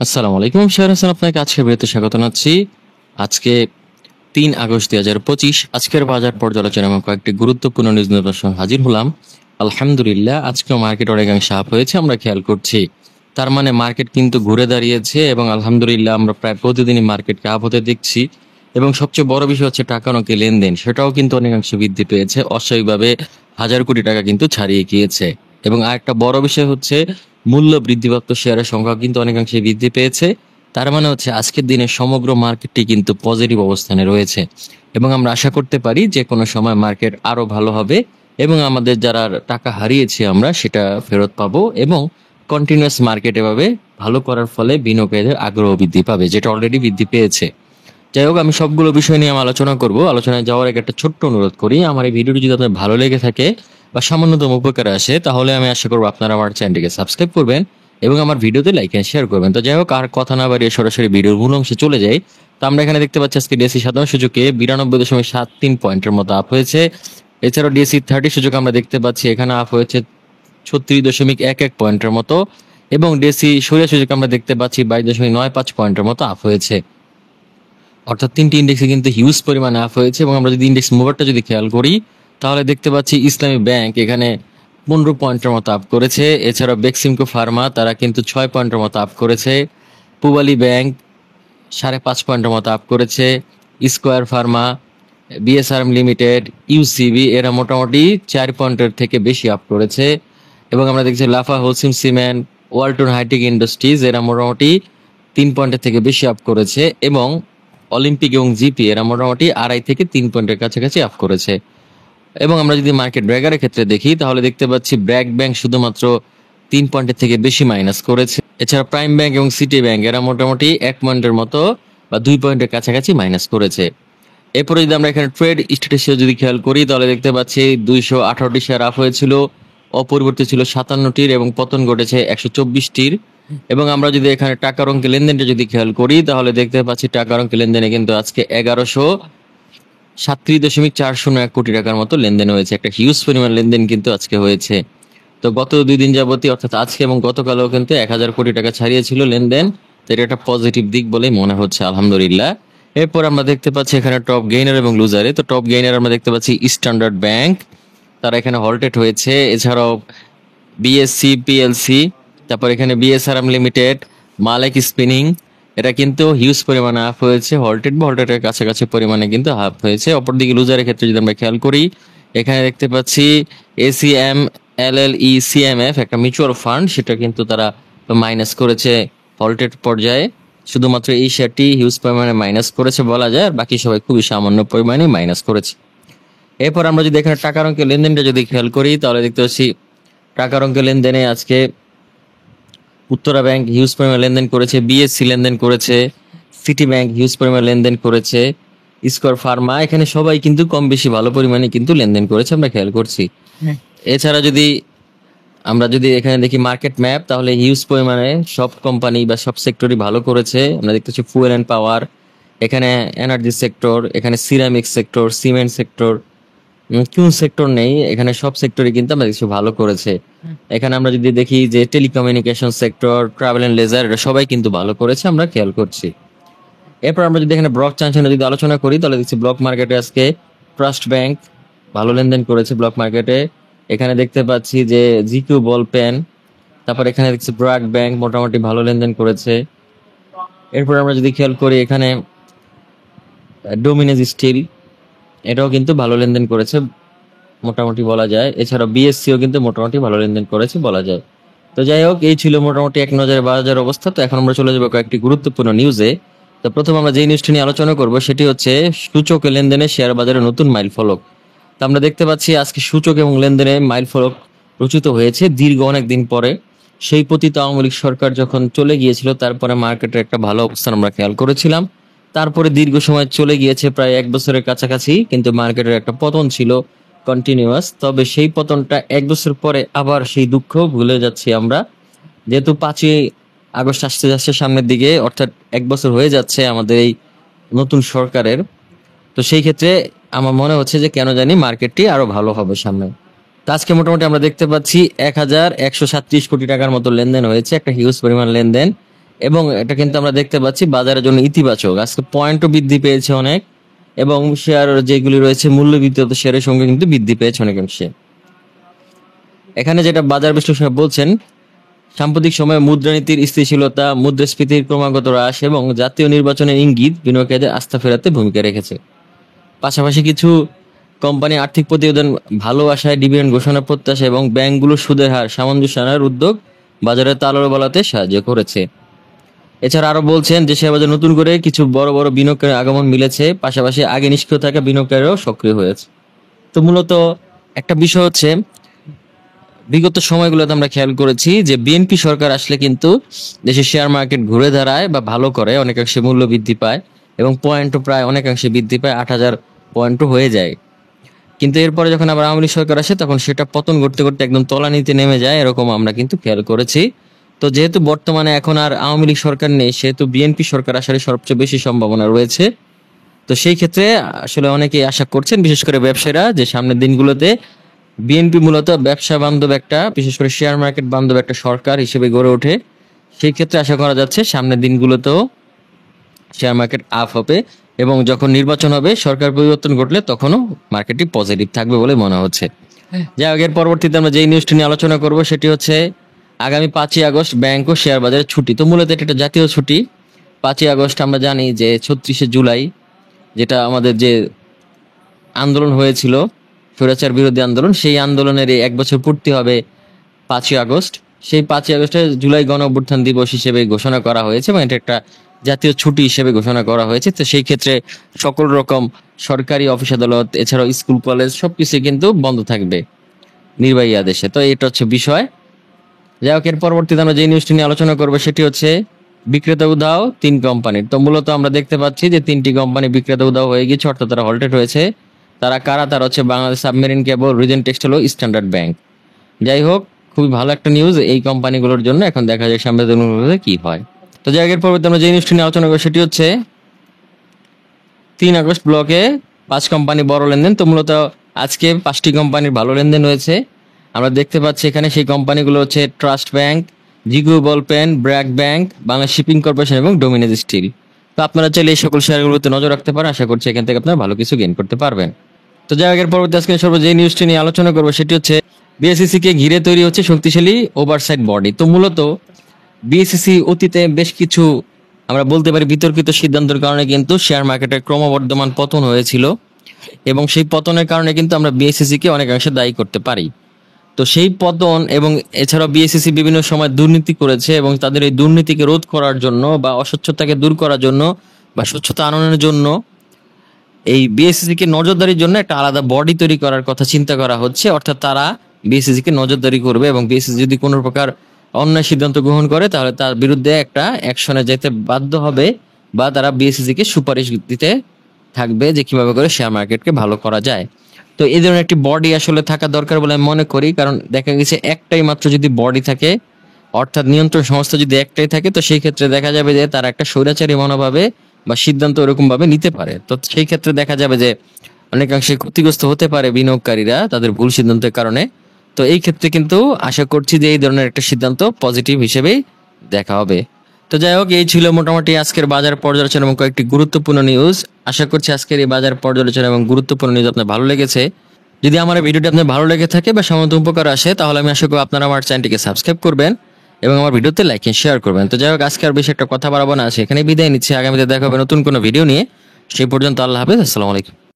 আসসালামু আলাইকুম, শেয়ার হাসান আপনাকে আজকের ভিডিওতে স্বাগত জানাচ্ছি। আজকে 3 আগস্ট 2025। আজকের বাজার পর্যালোচনা এবং কয়েকটি গুরুত্বপূর্ণ নিউজ নিয়ে আপনার সঙ্গে হাজির হলাম। আলহামদুলিল্লাহ, আজকেও মার্কেট অনেকাংশে আপ হয়েছে, আমরা খেয়াল করছি। তার মানে মার্কেট কিন্তু ঘুরে দাঁড়িয়েছে এবং আলহামদুলিল্লাহ আমরা প্রায় প্রতিদিনই মার্কেটকে আপ হতে দেখছি। এবং সবচেয়ে বড় বিষয় হচ্ছে টাকা অঙ্কে লেনদেন, সেটাও কিন্তু অনেকাংশে বৃদ্ধি পেয়েছে। অস্বাভাবিকভাবে 1000 কোটি টাকা কিন্তু ছাড়িয়ে গিয়েছে। এবং আরেকটা বড় বিষয় হচ্ছে মূল্য বৃদ্ধিপ্রাপ্ত শেয়ারের সংখ্যা কিন্তু অনেকাংশে বৃদ্ধি পেয়েছে। তার মানে হচ্ছে আজকের দিনে সমগ্র মার্কেটটি কিন্তু পজিটিভ অবস্থানে রয়েছে এবং আমরা আশা করতে পারি যে কোনো সময় মার্কেট আরো ভালো হবে এবং আমাদের যারা টাকা হারিয়েছি আমরা সেটা ফেরত পাবো এবং কন্টিনিউয়াস মার্কেট এভাবে ভালো করার ফলে বিনিয়োগের আগ্রহ বৃদ্ধি পাবে, যেটা অলরেডি বৃদ্ধি পেয়েছে। যাই হোক, আমি সবগুলো বিষয় নিয়ে আলোচনা করব। আলোচনায় যাওয়ার আগে একটা ছোট্ট অনুরোধ করি, আমার এই ভিডিওটি যদি আপনার ভালো লেগে থাকে বা সামান্যতম উপকারে আসে তাহলে আমি আশা করবো আপনারা আমার চ্যানেলটিকে সাবস্ক্রাইব করবেন এবং আমার ভিডিওতে লাইক এন্ড শেয়ার করবেন। তো যাই হোক, আর কথা না বাড়িয়ে সরাসরি ভিডিওর মূল অংশে চলে যাই। তো আমরা এখানে দেখতে পাচ্ছি আজকে ডিএসসি সাধারণ সূচকে 92.73 পয়েন্টের মতো আপ হয়েছে। এছাড়াও ডিএসসি 30 সূচক আমরা দেখতে পাচ্ছি এখানে আপ হয়েছে 36.11 পয়েন্টের মতো এবং ডিএসসি সরিয়া সূচক আমরা দেখতে পাচ্ছি 22.95 পয়েন্টের মতো আপ হয়েছে। অর্থাৎ তিনটি ইন্ডেক্সে কিন্তু হিউজ পরিমাণে আপ হয়েছে। এবং আমরা যদি ইন্ডেক্স মুভারটা যদি খেয়াল করি তাহলে দেখতে পাচ্ছি ইসলামী ব্যাংক এখানে 15 পয়েন্টের মতো আপ করেছে। এছাড়াও বেক্সিমকো ফার্মা তারা কিন্তু 6 পয়েন্টের মতো আপ করেছে। পূবালী ব্যাংক 5.5 পয়েন্টের মতো আপ করেছে। Square Pharma, BSRM limited, UCB এরা মোটামুটি 4 পয়েন্টের থেকে বেশি আপ করেছে। এবং আমরা দেখছি Lafarge Holcim cement, Walton Hitech Industries এরা মোটামুটি 3 পয়েন্টের থেকে বেশি আপ করেছে এবং অলিম্পিক এবং জিপি এরা মোটামুটি 2.5 থেকে 3 পয়েন্টের কাছাকাছি আপ করেছে। এবং আমরা যদি মার্কেট ব্র্যাগারের ক্ষেত্রে দেখি তাহলে দেখতে পাচ্ছি ব্র্যাক ব্যাংক শুধুমাত্র 3 পয়েন্টের থেকে বেশি মাইনাস করেছে। এছাড়া প্রাইম ব্যাংক এবং সিটি ব্যাংক এরা মোটামুটি 1 পয়েন্টের মতো বা 2 পয়েন্টের কাছাকাছি মাইনাস করেছে। এরপরে যদি আমরা এখানে ট্রেড স্ট্যাটাসে যদি খেয়াল করি তাহলে দেখতে পাচ্ছি 218টি শেয়ার আপ হয়েছিল, অপরিবর্তিত ছিল 57টির এবং পতন ঘটেছে 124টির। এবং আমরা যদি এখানে টাকার অঙ্কে লেনদেনটা যদি খেয়াল করি তাহলে দেখতে পাচ্ছি টাকার অঙ্কে লেনদেনে কিন্তু আজকে 1137.401 কোটি টাকার মতো লেনদেন হয়েছে। একটা হিউজ পরিমাণ লেনদেন কিন্তু আজকে হয়েছে। তো গত 2 দিন যাবতই অর্থাৎ আজকে এবং গতকালও কিন্তু 1000 কোটি টাকা ছাড়িয়েছিল লেনদেন। তো এটা একটা পজিটিভ দিক বলেই মনে হচ্ছে আলহামদুলিল্লাহ। এরপর আমরা দেখতে পাচ্ছি এখানে টপ গেইনার এবং লুজারে। তো টপ গেইনার আমরা দেখতে পাচ্ছি স্ট্যান্ডার্ড ব্যাংক, তারা এখানে হল্টেড হয়েছে। এছাড়াও বিএসসি পিএলসি, তারপর এখানে বিএসআরএম লিমিটেড, মালেক স্পিনিং এটা কিন্তু হিউজ পরিমাণে আপ হয়েছে। হল্টেডের কাছাকাছি পরিমাণে কিন্তু আপ হয়েছে। অপরদিকে লুজারের ক্ষেত্রে যদি আমরা খেয়াল করি এখানে দেখতে পাচ্ছি এসিএম এলএলই সিএমএফ একটা মিউচুয়াল ফান্ড, সেটা কিন্তু তারা মাইনাস করেছে হল্টেড পর্যায়ে। শুধুমাত্র এই শেয়ারটি হিউজ পরিমাণে মাইনাস করেছে বলা যায়, আর বাকি সবাই খুবই সামান্য পরিমাণে মাইনাস করেছে। এরপর আমরা যদি এখানে টাকার অঙ্কের লেনদেনটা যদি খেয়াল করি তাহলে দেখতে পাচ্ছি টাকার অঙ্কের লেনদেনে আজকে উত্তরা ব্যাংক হিউজ পরিমাণ লেনদেন করেছে, বিএসসি লেনদেন করেছে, সিটি ব্যাংক হিউজ পরিমাণ লেনদেন করেছে, স্কোয়ার ফার্মা এখানে সবাই কিন্তু কম বেশি ভালো পরিমাণে কিন্তু লেনদেন করেছে, আমরা খেয়াল করছি। এছাড়া যদি আমরা যদি এখানে দেখি মার্কেট ম্যাপ তাহলে হিউজ পরিমাণে সব কোম্পানি বা সব সেক্টরই ভালো করেছে। আমরা দেখতে পাচ্ছি ফুয়েল অ্যান্ড পাওয়ার, এখানে এনার্জি সেক্টর, এখানে সিরামিক সেক্টর, সিমেন্ট সেক্টর, কোন সেক্টর নেই এখানে, সব সেক্টরই কিন্তু আমরা কিছু ভালো করেছে। এখানে আমরা যদি দেখি যে telecommunication sector, travel and leisure এটা সবাই কিন্তু ভালো করেছে, আমরা খেয়াল করছি। এরপর আমরা যদি এখানে ব্লক চান্সনে যদি আলোচনা করি তাহলে দেখছি ব্লক মার্কেটে আজকে ট্রাস্ট ব্যাংক ভালো লেনদেন করেছে ব্লক মার্কেটে। এখানে দেখতে পাচ্ছি যে জিকিউ বল পেন, তারপর এখানে দেখছি ব্র্যাক ব্যাংক মোটামুটি ভালো লেনদেন করেছে। এরপর আমরা যদি খেয়াল করি এখানে ডোমিনেজ স্টিল এটাও কিন্তু ভালো লেনদেন করেছে মোটামুটি বলা যায়। এছাড়াও বিএসসিও কিন্তু মোটামুটি ভালো লেনদেন করেছে বলা যায়। তো যাই হোক, এই ছিল মোটামুটি এক নজরে বাজার অবস্থা। তো এখন আমরা চলে যাবো কয়েকটি গুরুত্বপূর্ণ নিউজে। তো প্রথম আমরা যে নিউজটি নিয়ে আলোচনা করব সেটি হচ্ছে সূচক লেনদেনে শেয়ার বাজারে নতুন মাইল ফলক। তো আমরা দেখতে পাচ্ছি আজকে সূচক এবং লেনদেনে মাইল ফলক রচিত হয়েছে দীর্ঘ অনেক দিন পরে। সেই পতিত আওয়ামী লীগ সরকার যখন চলে গিয়েছিল তারপরে মার্কেটের একটা ভালো অবস্থান আমরা খেয়াল করেছিলাম। তারপরে দীর্ঘ সময় চলে গিয়েছে প্রায় 1 বছরের কাছাকাছি, কিন্তু মার্কেটের একটা পতন ছিল কন্টিনিউয়াস। তবে সেই পতনটা 1 বছর পরে আবার সেই দুঃখ ভুলে যাচ্ছি আমরা, যেহেতু 5ই আগস্ট আসতে যাচ্ছে সামনের দিকে, অর্থাৎ 1 বছর হয়ে যাচ্ছে আমাদের এই নতুন সরকারের। তো সেই ক্ষেত্রে আমার মনে হচ্ছে যে কেন জানি মার্কেটটি আরো ভালো হবে সামনে। তো আজকে মোটামুটি আমরা দেখতে পাচ্ছি 1137 কোটি টাকার মতো লেনদেন হয়েছে, একটা হিউজ পরিমাণ লেনদেন। এবং এটা কিন্তু আমরা দেখতে পাচ্ছি বাজারের জন্য ইতিবাচক। আজকে পয়েন্টও বৃদ্ধি পেয়েছে অনেক, এবং শেয়ার যেগুলি রয়েছে মূল্যবৃদ্ধি শেয়ারের সঙ্গে কিন্তু বৃদ্ধি পেয়েছে অনেক অংশে। এখানে যেটা বাজার বিশ্লেষক বলছেন, সাম্প্রতিক সময়ে মুদ্রানীতির স্থিতিশীলতা, মুদ্রাস্ফীতির ক্রমাগত হ্রাস এবং জাতীয় নির্বাচনের ইঙ্গিত বিনিয়োগকারীদের আস্থা ফেরাতে ভূমিকা রেখেছে। পাশাপাশি কিছু কোম্পানি আর্থিক প্রতিবেদন, ভালো আশায় ডিভিডেন্ড ঘোষণার প্রত্যাশা এবং ব্যাংকগুলোর সুদের হার সামঞ্জস্য আনার উদ্যোগ বাজারে তালর বলাতে সাহায্য করেছে। এছাড়া আরো বলছেন, দেশের বাজারে নতুন করে কিছু বড় বড় বিনিয়োগকারীর আগমন মিলেছে, পাশাপাশি আগে নিষ্ক্রিয় থাকা বিনিয়োগকারীরাও সক্রিয় হয়েছে। তো মূলত একটা বিষয় হচ্ছে, বিগত সময়গুলোতে আমরা খেয়াল করেছি যে বিএনপি সরকার আসলে কিন্তু দেশের শেয়ার মার্কেট ঘুরে দাঁড়ায় বা ভালো করে, অনেকাংশে মূল্য বৃদ্ধি পায় এবং পয়েন্টও প্রায় অনেকাংশে বৃদ্ধি পায়, 8,000 পয়েন্টও হয়ে যায়। কিন্তু এরপরে যখন আবার আওয়ামী লীগ সরকার আসে তখন সেটা পতন করতে করতে একদম তলানিতে নেমে যায়, এরকম আমরা কিন্তু খেয়াল করেছি। তো যেহেতু বর্তমানে এখন আর আওয়ামী লীগ সরকার নেই, সেহেতু বিএনপি সরকার আসার সবচেয়ে বেশি সম্ভাবনা রয়েছে। তো সেই ক্ষেত্রে আসলে অনেকেই আশা করছেন, বিশেষ করে ব্যবসায়ীরা, যে সামনের দিনগুলোতে বিএনপি মূলত ব্যবসা বান্ধব একটা, বিশেষ করে শেয়ার মার্কেট বান্ধব একটা সরকার হিসেবে গড়ে ওঠে। সেই ক্ষেত্রে আশা করা যাচ্ছে সামনের দিনগুলোতেও শেয়ার মার্কেট আপ হবে, এবং যখন নির্বাচন হবে, সরকার পরিবর্তন ঘটলে তখনও মার্কেটটি পজিটিভ থাকবে বলে মনে হচ্ছে। যাই হোক, এর পরবর্তীতে আমরা যেই নিউজটি নিয়ে আলোচনা করব সেটি হচ্ছে আগামী 5ই আগস্ট ব্যাংক ও শেয়ার বাজারে ছুটি। তো মূলত এটা একটা জাতীয় ছুটি। 5ই আগস্ট আমরা জানি যে 36শে জুলাই, যেটা আমাদের যে আন্দোলন হয়েছিল, স্বৈরাচার বিরোধী আন্দোলন, সেই আন্দোলনের 1 বছর পূর্তি হবে 5ই আগস্ট। সেই 5ই আগস্টে জুলাই গণ অভ্যুত্থান দিবস হিসেবে ঘোষণা করা হয়েছে এবং এটা একটা জাতীয় ছুটি হিসেবে ঘোষণা করা হয়েছে। তো সেই ক্ষেত্রে সকল রকম সরকারি অফিস আদালত, এছাড়াও স্কুল কলেজ সবকিছু কিন্তু বন্ধ থাকবে নির্বাহী আদেশে। তো এটা হচ্ছে বিষয়। যাই হোক, এর পরবর্তীতে আমরা যে নিউজটি নিয়ে আলোচনা করবো সেটি হচ্ছে বিক্রেতা উধাও 3 কোম্পানির। তো মূলত আমরা দেখতে পাচ্ছি যে 3টি কোম্পানি বিক্রেতা উধাও হয়ে গেছে, অর্থাৎ তারা হল্টেড হয়েছে। তারা কারা? তারা হচ্ছে Bangladesh submarine cable, Regent textile ও স্ট্যান্ডার্ড ব্যাংক। যাই হোক, খুবই ভালো একটা নিউজ এই কোম্পানিগুলোর জন্য। এখন দেখা যায় সামনে দিনগুলোতে কি হয়। তো যাই হোক, এর পরবর্তী আমরা যে নিউজটি নিয়ে আলোচনা করবো সেটি হচ্ছে 3 আগস্ট ব্লকে 5 কোম্পানি বড় লেনদেন। তো মূলত আজকে 5টি কোম্পানির ভালো লেনদেন হয়েছে। আমরা দেখতে পাচ্ছি এখানে সেই কোম্পানিগুলো হচ্ছে trust bank, GQ ball pen, BRAC bank, Bangla shipping corporation এবং ডোমিনেজ স্টিল। তো আপনারা চাইলে এই সকল শেয়ারগুলোতে নজর রাখতে পারেন। আশা করছি এখান থেকে আপনারা ভালো কিছু গেইন করতে পারবেন। তো যাই হোক, এর পরবর্তী আজকে যে নিউজটি নিয়ে আলোচনা করবো সেটি হচ্ছে বিএসইসি কে ঘিরে তৈরি হচ্ছে শক্তিশালী ওভারসাইট বডি। তো মূলত বিএসইসি অতীতে বেশ কিছু, আমরা বলতে পারি, বিতর্কিত সিদ্ধান্তের কারণে কিন্তু শেয়ার মার্কেটের ক্রমবর্ধমান পতন হয়েছিল, এবং সেই পতনের কারণে কিন্তু আমরা বিএসইসি কে অনেকাংশে দায়ী করতে পারি। তো সেই পতন, এবং এছাড়াও বিএসইসি বিভিন্ন সময় দুর্নীতি করেছে, এবং তাদের এই দুর্নীতিকে রোধ করার জন্য বা অস্বচ্ছতাকে দূর করার জন্য বা স্বচ্ছতা আনয়নের জন্য এই বিএসইসি কে নজরদারির জন্য একটা আলাদা বডি তৈরি করার কথা চিন্তা করা হচ্ছে। অর্থাৎ তারা বিএসইসি কে নজরদারি করবে, এবং বিএসইসি যদি কোনো প্রকার অন্যায় সিদ্ধান্ত গ্রহণ করে তাহলে তার বিরুদ্ধে একটা অ্যাকশনে যেতে বাধ্য হবে, বা তারা বিএসইসি কে সুপারিশ দিতে থাকবে যে কিভাবে করে শেয়ার মার্কেটকে ভালো করা যায়। তো এই ধরনের একটি বডি আসলে থাকা দরকার বলে আমি মনে করি, কারণ দেখা গেছে একটাই মাত্র যদি বডি থাকে, অর্থাৎ নিয়ন্ত্রণ সংস্থা যদি একটাই থাকে, তো সেই ক্ষেত্রে দেখা যাবে যে তারা একটা স্বৈরাচারী মনোভাবে বা সিদ্ধান্ত ওরকম ভাবে নিতে পারে। তো সেই ক্ষেত্রে দেখা যাবে যে অনেকাংশে ক্ষতিগ্রস্ত হতে পারে বিনিয়োগকারীরা তাদের ভুল সিদ্ধান্তের কারণে। তো এই ক্ষেত্রে কিন্তু আশা করছি যে এই ধরনের একটা সিদ্ধান্ত পজিটিভ হিসেবেই দেখা হবে। তো যাই হোক, এই ছিল মোটামুটি আজকের বাজার পর্যালোচনা এবং কয়েকটি গুরুত্বপূর্ণ নিউজ। আশা করছি আজকের এই বাজার পর্যালোচনা এবং গুরুত্বপূর্ণ নিউজ আপনার ভালো লেগেছে। যদি আমার এই ভিডিওটি আপনার ভালো লেগে থাকে বা সামান্য উপকার আসে, তাহলে আমি আশা করি আপনারা আমার চ্যানেলটিকে সাবস্ক্রাইব করবেন এবং আমার ভিডিওতে লাইক এন্ড শেয়ার করবেন। তো যাই হোক, আজকে আর বেশি একটা কথা বাড়াবো না, সেখানে বিদায় নিচ্ছি। আগামীতে দেখা হবে নতুন কোনো ভিডিও নিয়ে। সেই পর্যন্ত আল্লাহ হাফেজ, আসসালামু আলাইকুম।